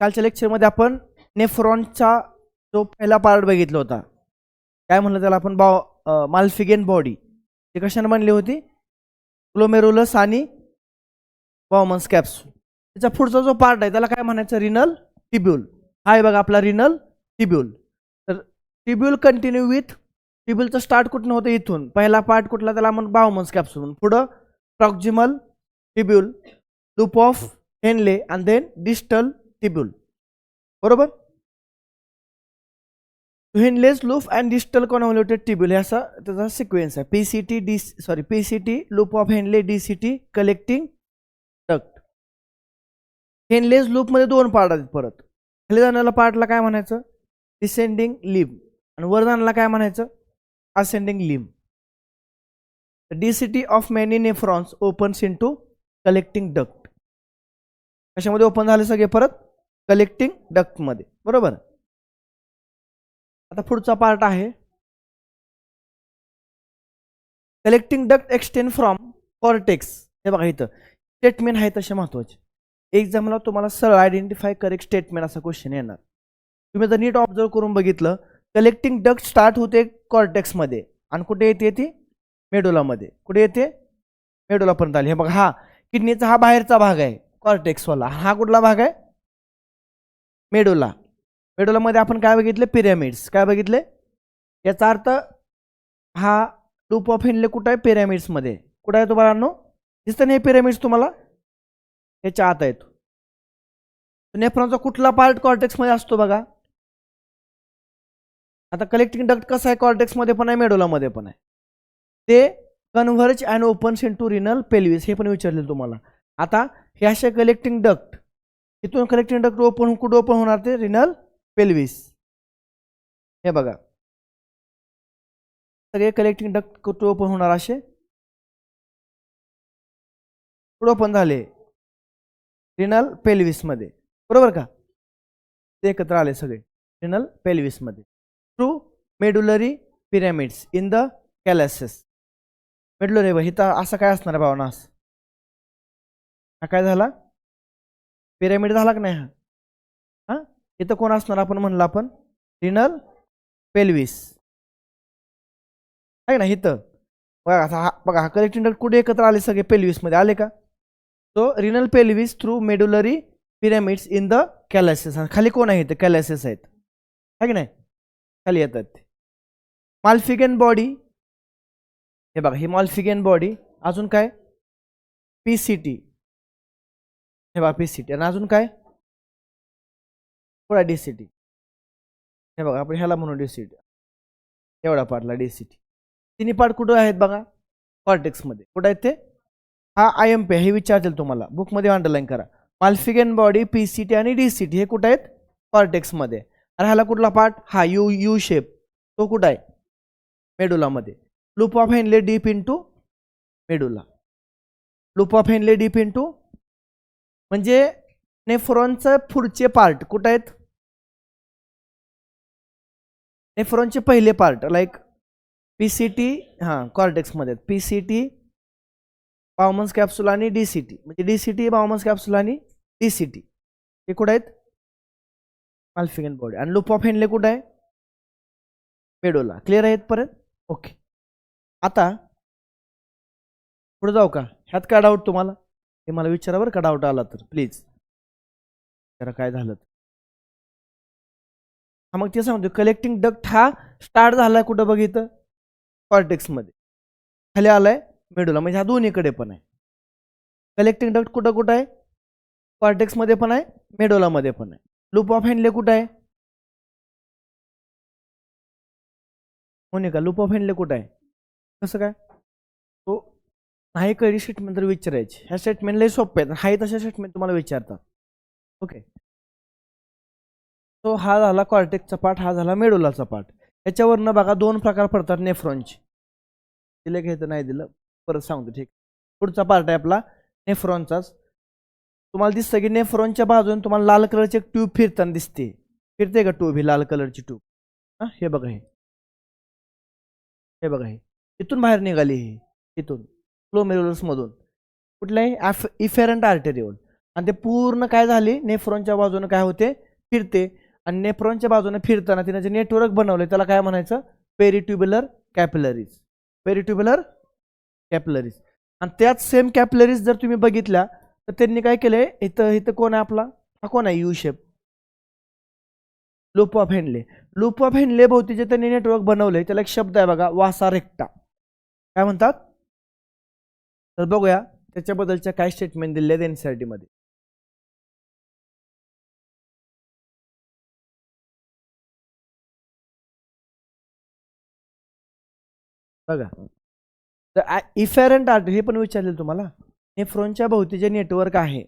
कालच्या लेक्चरमध्ये आपण नेफ्रॉनचा जो पहिला पार्ट बघितला होता, काय म्हणलं त्याला आपण माल्फिगेन बॉडी, ती कशाने बनली होती? ग्लोमेरुलस आणि बॉमन्स कॅप्सूल. त्याचा पुढचा जो पार्ट आहे त्याला काय म्हणायचं? Renal tubule. हा आहे बघा आपला रिनल ट्यूब्यूल. तर ट्यूब्यूल कंटिन्यू विथ ट्यूब्यूलचं स्टार्ट कुठून होतं? इथून. पहिला पार्ट कुठला? त्याला आपण बॉमन्स कॅप्सूल. पुढं proximal tubule, loop of Henle आणि देन डिस्टल ट्यूब्यूल. बरोबर? Henle's loop and distal convoluted tubule हे असा त्याचा सिक्वेन्स आहे. PCT loop of Henle, DCT collecting duct. Henle's loop मध्ये दोन पार्ट आहेत. परत खाली जाणाऱ्या पार्टला काय म्हणायचं? डिसेंडिंग लिम्ब आणि वर जाणाऱ्याला काय म्हणायचं? Ascending limb. DCT of many nephrons opens into collecting duct. कशामध्ये ओपन झाले सगळे? परत कलेक्टिंग डक्ट मध्ये. बरोबर? आता पुढचा पार्ट आहे collecting duct extend from cortex. हे बघा इथं स्टेटमेंट आहे तसे महत्वाचे. एक्झामला तुम्हाला सरळ आयडेंटिफाय करेक्ट स्टेटमेंट असा क्वेश्चन येणार. तुम्ही जर नीट ऑब्झर्व करून बघितलं, कलेक्टिंग डक्ट स्टार्ट होते कॉर्टेक्स मध्ये आणि कुठे येते ती? मेडुला मध्ये. कुठे येते? मेडुला पर्यंत आली. हे बघा, हा किडनीचा हा बाहेरचा भाग आहे कॉर्टेक्स वाला. हा कुठला भाग आहे? मेडुला. मेडुला मध्ये आपण काय बघितले? पिरॅमिड्स. काय बघितले? याचा अर्थ हा लूप ऑफ हेनले कुठं आहे? पिरॅमिड्स मध्ये. कुठं आहे तुम्हाला? दिसतं नाही पिरॅमिड्स तुम्हाला? याच्या आत आहेत. नेफ्रॉनचा कुठला पार्ट कॉर्टेक्स मध्ये असतो बघा? आता कलेक्टिंग डक्ट कसं आहे? कॉर्टेक्स मध्ये पण आहे, मेडुला मध्ये पण आहे. ते converge and opens into renal pelvis. हे पण विचारले तुम्हाला. आता हे असे कलेक्टिंग डक्ट, इथून कलेक्टिंग डक्ट ओपन कुठं ओपन होणार? ते रिनल पेल्विस. हे बघा सगळे कलेक्टिंग डक्ट कुठं ओपन होणार? असे कुठं ओपन झाले? रिनल पेल्विस मध्ये. बरोबर का? ते एकत्र आले सगळे रिनल पेल्विस मध्ये through medullary pyramids in the calyces. Medullary इथं असं काय असणार आहे भावना? हा काय झाला? पिरॅमिड झाला की नाही? हा इथं कोण असणार? आपण म्हणलं आपण रिनल पेल्विस आहे ना. इथं बघा हा कलेक्टिंग डक्ट कुठे एकत्र आले? सगळे पेल्विस मध्ये आले का? So renal pelvis through medullary pyramids in the calyces. खाली कोण आहे? इथं कॅलॅसिस आहेत, आहे की नाही? खाली येतात माल्फिगेन बॉडी. हे बघा ही माल्फिगेन बॉडी. अजून काय? पीसीटी. हे बघा पीसीटी. आणि अजून काय? थोडा डीसीटी. हे बघा आपण ह्याला म्हणून डीसीटी. एवढा पार्टला डीसीटी. तिन्ही पार्ट कुठं आहेत बघा? कॉर्टेक्स मध्ये. कुठं आहेत ते? हा IMP हे विचारतील तुम्हाला, बुक मध्ये अंडरलाईन करा. माल्फिगेन बॉडी, पीसीटी आणि डीसीटी हे कुठे आहेत? कॉर्टेक्स मध्ये. आणि ह्याला कुठला पार्ट? हा यू शेप, तो कुठं आहे? मेडुला मध्ये. Loop of Henley deep into medulla. Loop of Henley deep into म्हणजे नेफ्रॉनचे पुढचे पार्ट कुठे आहेत? नेफ्रॉनचे पहिले पार्ट लाईक पीसीटी, हा कॉर्टेक्स मध्ये. पीसीटी, बॉमन्स कॅप्सूल आणि डीसीटी. म्हणजे डीसीटी, बॉमन्स कॅप्सूल आणि डीसीटी हे कुठे आहेत? माल्फिगेन बॉडी. आणि लूप ऑफ हेनले कुठे आहे? मेडुला. क्लिअर आहेत परत? ओके. आता पुढे जाऊ का? ह्यात काय डाऊट तुम्हाला? हे मला विचारा बरं का, डाऊट आला तर प्लीज जरा. काय झालं? हा मग ते सांगतो कलेक्टिंग डक्ट हा स्टार्ट झालाय कुठं? बघितलं कॉर्टेक्स मध्ये. खाली आलाय मेडुला. म्हणजे हा दोन्हीकडे पण आहे. कलेक्टिंग डक्ट कुठं कुठं आहे? कॉर्टेक्स मध्ये पण आहे, मेडुला मध्ये पण आहे. लूप ऑफ हेनले कुठं आहे? मोनिका लूप ऑफ हेनले कुठं आहे? कसं काय? तो नाही कळली स्टेटमेंट तर विचारायची. ह्या स्टेटमेंट लय सोपे आहेत. हाही तशा स्टेटमेंट तुम्हाला विचारतात. ओके. तो हा झाला कॉर्टेक्सचा पार्ट, हा झाला मेडुलाचा पार्ट. याच्यावरनं बघा दोन प्रकार पडतात नेफ्रॉनचे. दिलं घ्यायचं नाही दिलं परत सांगतो. ठीक. पुढचा पार्ट आहे आपला नेफ्रॉनचाच. तुम्हाला दिसतं की नेफ्रॉनच्या बाजूने तुम्हाला लाल कलरची एक ट्यूब फिरताना दिसते. फिरते का ट्यूब? ही लाल कलरची ट्यूब. हा हे बघा, हे बघा, हे इथून बाहेर निघाली. हे इथून ग्लोमेरुलस मधून. कुठलं आहे? इफेरंट आर्टेरिओल. आणि ते पूर्ण काय झाली नेफ्रॉनच्या बाजूने काय होते फिरते आणि नेफ्रॉनच्या बाजूने फिरताना तिने जे नेटवर्क बनवले त्याला काय म्हणायचं पेरिट्युब्युलर कॅपिलरीज पेरिट्युब्युलर कॅपिलरीज आणि त्याच सेम कॅपिलरीज जर तुम्ही बघितल्या तर त्यांनी काय केलंय इथं इथं कोण आहे आपला हा कोण आहे U shape loop of Henley भोवती जे त्यांनी नेटवर्क बनवले त्याला एक शब्द आहे बघा वासा रेक्टा काय म्हणतात तर बघूया त्याच्याबद्दलच्या काय स्टेटमेंट दिले आहेत एनसीईआरटी मध्ये बघा तर इफेरंट आर्टरी हे पण विचारले तुम्हाला नेफ्रॉनच्या भोवती जे नेटवर्क आहे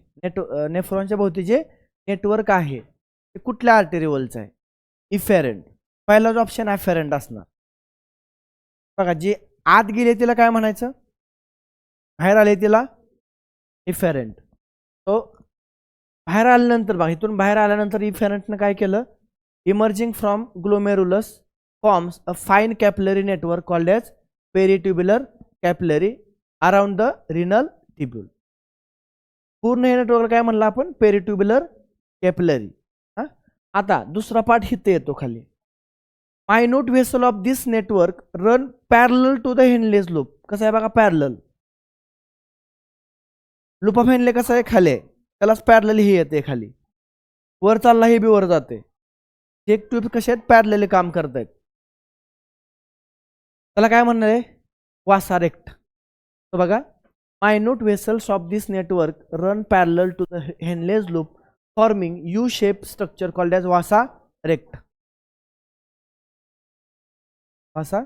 नेफ्रॉनच्या भोवती जे नेटवर्क आहे ते कुठल्या आर्टेरिवलचं आहे इफेरंट पहिला जो ऑप्शन अफेरंट असणार बघा जे आत गेले तिला काय म्हणायचं बाहेर आले तिला इफेरंट तो बाहेर आल्यानंतर बघा इथून बाहेर आल्यानंतर इफेरंटनं काय केलं emerging from glomerulus forms a fine capillary network called as peritubular capillary around the renal tubule पूर्ण हे नेटवर्क काय म्हणलं आपण पेरिट्युब्युलर कॅपिलरी आता दुसरा पार्ट इथे येतो खाली minute vessel of this network run parallel to the Henle's loop कसं आहे बघा पॅरलल लूप ऑफ हेनले कसं आहे खाली त्यालाच पॅरलल ही येते खाली वर चालला हे बी वर जाते एक ट्यूब कसे आहेत पॅरलली काम करतायत त्याला काय म्हणणार आहे वासा रेक्ट तर बघा minute vessels of this network run parallel to the Henle's loop forming U shape structure called as vasa recta vasa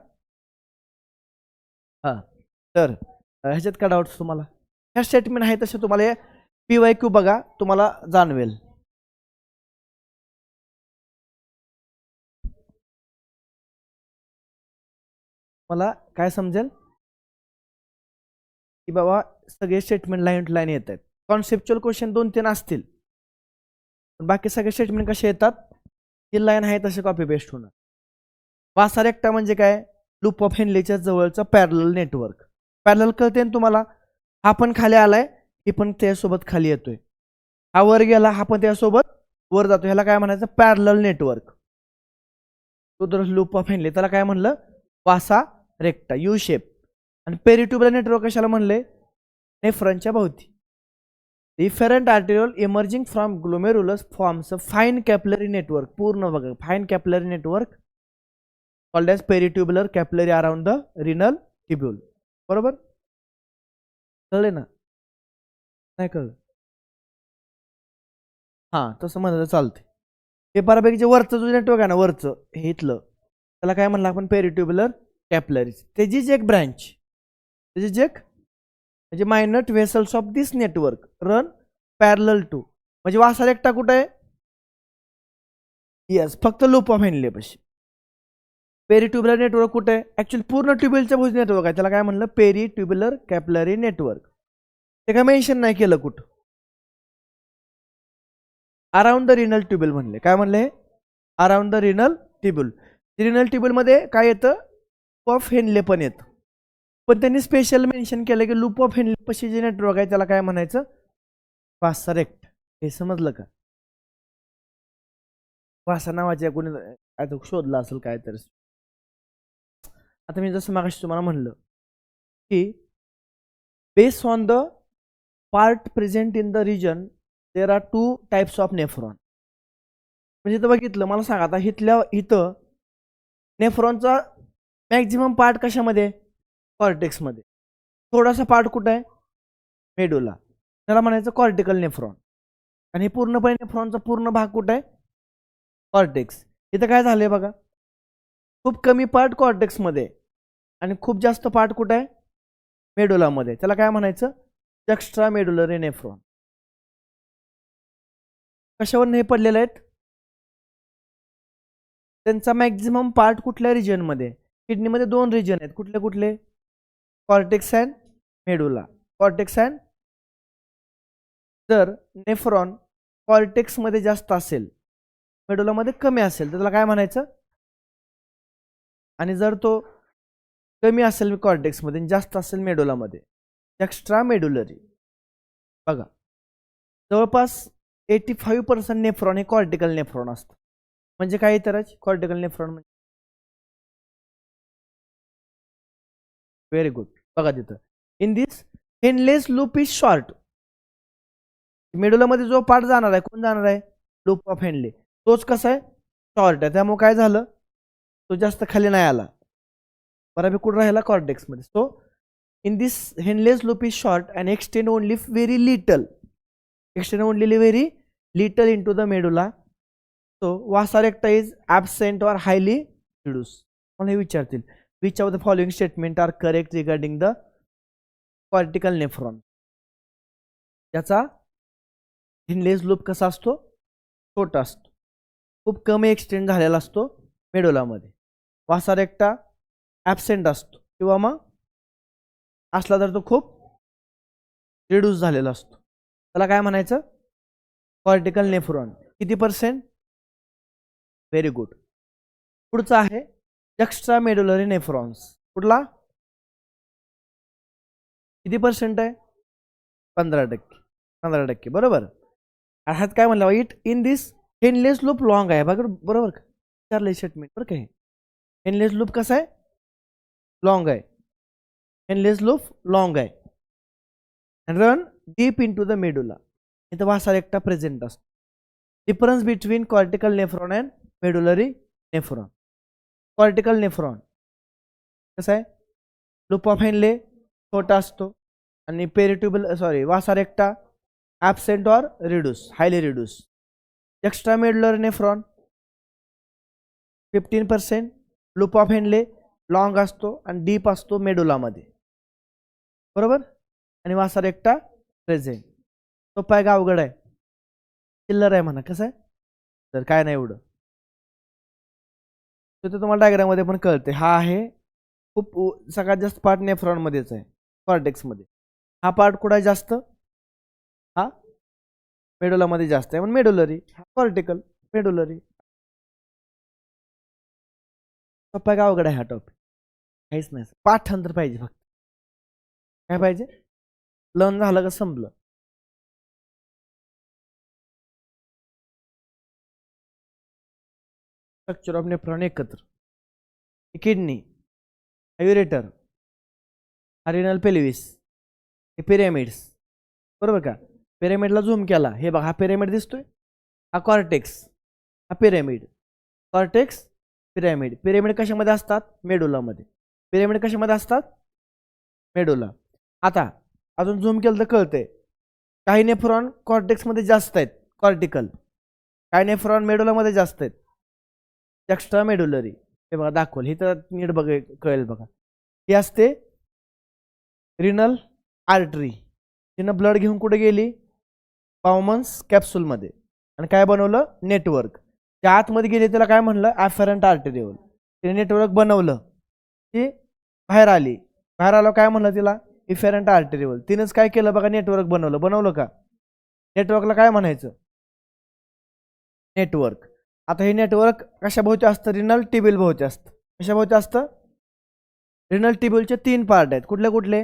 हा तर ह्याच्यात काय डाऊट्स तुम्हाला ह्या स्टेटमेंट आहे तसे तुम्हाला PYQ बघा तुम्हाला जाणवेल मला काय समजेल की बाबा सगळे स्टेटमेंट लाईन टू लाईन येत आहेत कॉन्सेप्च्युअल क्वेश्चन 2-3 असतील बाकी सगळे स्टेटमेंट कसे येतात ही लाईन आहे तसे कॉपी पेस्ट होणार वासा रेक्टा म्हणजे काय लूप ऑफ हेनलेच्या जवळचा पॅरलल नेटवर्क पॅरलल कळते तुम्हाला हा पण खाली आलाय ही पण त्यासोबत खाली येतोय हा वर गेला हा पण त्यासोबत वर जातो ह्याला काय म्हणायचं पॅरलल नेटवर्क तो जर लूप ऑफ हेनले त्याला काय म्हणलं वासा रेक्टा यू शेप आणि पेरिट्युब्युलर नेटवर्क कशाला म्हणले नेफ्रॉनच्या भोवती efferent arteriole emerging from glomerulus forms a fine capillary network पूर्ण बघा fine capillary network called as peritubular capillary around the renal tubule बरोबर कळले ना नाही कळलं हां तसं म्हणलं चालते हे बऱ्यापैकी जे वरचं जो नेटवर्क आहे ना वरचं हे इथलं त्याला काय म्हणलं आपण पेरिट्युब्युलर कॅपिलरीज त्याचीच एक ब्रँच त्याचीच एक म्हणजे minute vessels of this network run parallel to म्हणजे वासा रेक्टा कुठे आहे येस फक्त लूप ऑफ हेनले पाशी पेरिट्युब्युलर नेटवर्क कुठे आहे ऍक्च्युअली पूर्ण ट्युब्युलच्या भोवती नेटवर्क आहे त्याला काय म्हणलं पेरिट्युब्युलर कॅपिलरी नेटवर्क ते काय मेन्शन नाही केलं कुठं अराउंड द रिनल ट्यूब्यूल म्हणले काय म्हणले around the renal tubule renal tubule मध्ये काय येतं ऑफ हेनले पण येतं पण त्यांनी स्पेशल मेन्शन केलं की लूप ऑफ हेनले पशी जे नेटवर्क आहे त्याला काय म्हणायचं वासा रेक्ट हे समजलं का वासा नावाच्या कोणी शोधला असेल काय तर आता मी जसं मागाशी तुम्हाला म्हणलं की based on the part present in the region there are 2 types of nephron म्हणजे इथं बघितलं मला सांगा आता इथं नेफ्रॉनचा मॅक्झिमम पार्ट कशामध्ये कॉर्टेक्समध्ये थोडासा पार्ट कुठं आहे मेडुला त्याला म्हणायचं कॉर्टिकल नेफ्रॉन आणि पूर्णपणे नेफ्रॉनचा पूर्ण भाग कुठं आहे कॉर्टेक्स इथं काय झालंय बघा खूप कमी पार्ट कॉर्टेक्समध्ये आणि खूप जास्त पार्ट कुठं आहे मेडुलामध्ये त्याला काय म्हणायचं एक्स्ट्रा मेडुलरी नेफ्रॉन कशावर हे पडलेले आहेत त्यांचा मॅक्झिमम पार्ट कुठल्या रिजनमध्ये किडनीमध्ये 2 रिजन आहेत कुठले कुठले cortex and medulla cortex and जर नेफ्रॉन कॉर्टेक्समध्ये जास्त असेल मेडुलामध्ये कमी असेल तर त्याला काय म्हणायचं आणि जर तो कमी असेल कॉर्टेक्समध्ये जास्त असेल मेडुलामध्ये एक्स्ट्रा मेडुलरी बघा जवळपास 85% नेफ्रॉन हे कॉर्टिकल नेफ्रॉन असतं. म्हणजे काय तर कॉर्टिकल नेफ्रॉन म्हणजे व्हेरी गुड. बघा तिथं in this Henle's loop is short. मेडुलामध्ये जो पार्ट जाणार आहे कोण जाणार आहे लूप ऑफ हेनले तोच कसा आहे शॉर्ट आहे. त्यामुळे काय झालं तो जास्त खाली नाही आला बराबर कुठं राहिला कॉर्टेक्स मध्ये. So in this Henle's loop is short and extend only very little into the medulla. So vas recta is absent or highly reduced. मला हे विचारतील which of the following statement are correct regarding the cortical nephron. याचा हिनलेस loop कसा असतो छोटा असतो खूप कमी एक्सटेंड झालेला असतो मेडुलामध्ये. वासा रेक्टा ॲब्सेंट असतो किंवा मग असला तर तो खूप रिड्यूस झालेला असतो. त्याला काय म्हणायचं कॉर्टिकल नेफ्रॉन. किती %? Very good. पुढचा आहे एक्स्ट्रा मेडुलरी नेफ्रॉन्स. कुठला किती % आहे 15% बरोबर. ह्यात काय म्हणलं it in this Henle's loop long आहे बरोबर विचारलं स्टेटमेंट बरं काय. हेनलेस लूप कसं आहे लॉंग आहे. हेनलेस लूप लॉंग आहे and run deep into the medulla. इथं वासा रेक्टा प्रेझेंट असतो. Difference between cortical nephron and medullary nephron. Cortical nephron कसं आहे लूप ऑफ हेनले छोटा असतो आणि vasa recta absent or reduce highly reduce. Extra medullary nephron 15% loop of Henle long असतो आणि deep असतो मेडुलामध्ये बरोबर आणि वासा रेक्टा प्रेझेंट. सोपं आहे का अवघड आहे चिल्लर आहे म्हणा कसं आहे तर काय नाही एवढं. तर तुम्हाला डायग्राममध्ये पण कळते. हा आहे खूप सगळ्यात जास्त पार्ट नेफ्रॉनमध्येच आहे कॉर्टेक्समध्ये. हा पार्ट कुठं आहे जास्त हा मेडुलामध्ये जास्त आहे. पण मेडुलरी हा कॉर्टिकल मेडुलरी. सोपं आहे का अवघड आहे हा टॉपिक काहीच नाही. पाठांतर पाहिजे फक्त काय पाहिजे लर्न झालं का संपलं. स्ट्रक्चर ऑफ नेफ्रॉन एकत्र किडनी युरेटर रिनल पेल्विस हे पिरॅमिड्स बरोबर का. पिरॅमिडला झूम केला हे बघा हा पिरॅमिड दिसतोय हा कॉर्टेक्स हा पिरॅमिड कॉर्टेक्स पिरॅमिड. पिरॅमिड कशामध्ये असतात मेडुलामध्ये. पिरॅमिड कशामध्ये असतात मेडुला. आता अजून झूम केलं तर कळतंय काही नेफ्रॉन कॉर्टेक्समध्ये जास्त आहेत कॉर्टिकल काही नेफ्रॉन मेडुलामध्ये जास्त आहेत एक्स्ट्रा मेडुलरी. हे बघा दाखवलं हे तर नीट बघ कळेल बघा. ही असते रिनल आर्टरी. तिनं ब्लड घेऊन कुठे गेली बाउमन्स कॅप्सूलमध्ये आणि काय बनवलं नेटवर्क. त्या आतमध्ये गेली त्याला काय म्हणलं ॲफरंट आर्टेरिओल. तिने नेटवर्क बनवलं ती बाहेर आली. बाहेर आलं काय म्हणलं तिला इफेरंट आर्टेरिओल. तिनंच काय केलं बघा नेटवर्क बनवलं का. नेटवर्कला काय म्हणायचं नेटवर्क. आता हे नेटवर्क कशाभोवती असतं रिनल टिब्यूल भोवती असतं. कशाभोवती असतं रिनल टिब्यूलचे 3 पार्ट आहेत कुठले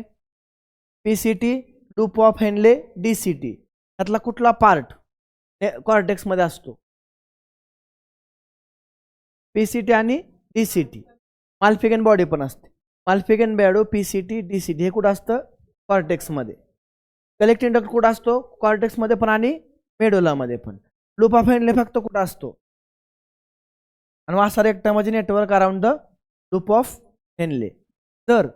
PCT loop of Henle DCT. त्यातला कुठला पार्ट कॉर्टेक्समध्ये असतो पीसीटी आणि डीसीटी. माल्फिगन बॉडी पण असते माल्फिगन बॅडो पीसीटी डीसीटी हे कुठं असतं कॉर्टेक्समध्ये. कलेक्टिंग डक्ट कुठं असतो कॉर्टेक्समध्ये पण आणि मेडुलामध्ये पण. लूप ऑफ हेनले फक्त कुठं असतो आणि वासा रेक्टा म्हणजे network around the loop of Henley. जर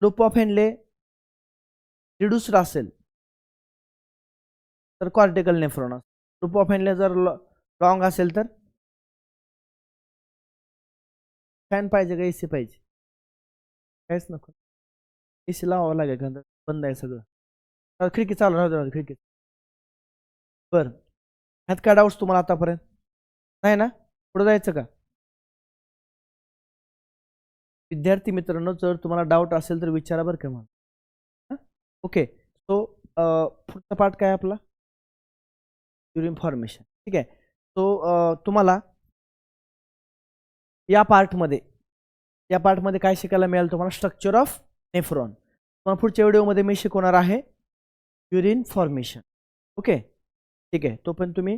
लूप ऑफ हेनले रिड्यूस्ड असेल तर कॉर्टिकल नेफ्रॉन असतो. लूप ऑफ हेनले जर लॉंग असेल तर फॅन पाहिजे का एसी पाहिजे काहीच नको. एसी लावावं लागेल का बंद आहे सगळं. खिडकी चालू राहू खिडकी. बरं ह्यात काय डाऊट्स तुम्हाला आतापर्यंत नाही ना पुढे जायचं का विद्यार्थी मित्रांनो. जर तुम्हाला डाऊट असेल तर विचारा बरं का मला. ओके सो पुढचा पार्ट काय आपला ड्युरिंग फॉर्मेशन ठीक आहे. सो तुम्हाला या पार्टमध्ये काय शिकायला मिळेल तुम्हाला स्ट्रक्चर ऑफ नेफ्रॉन. पुढच्या व्हिडिओमध्ये मी शिकवणार आहे ड्युरिंग फॉर्मेशन. ओके, ठीक आहे. तो पण तुम्ही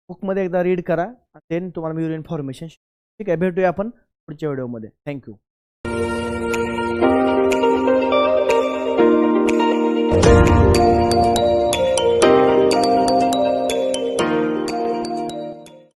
बुकमध्ये एकदा रीड करा, देन तुम्हाला मी इन्फॉर्मेशन. ठीक आहे, भेटूया आपण पुढच्या व्हिडिओमध्ये. थँक्यू.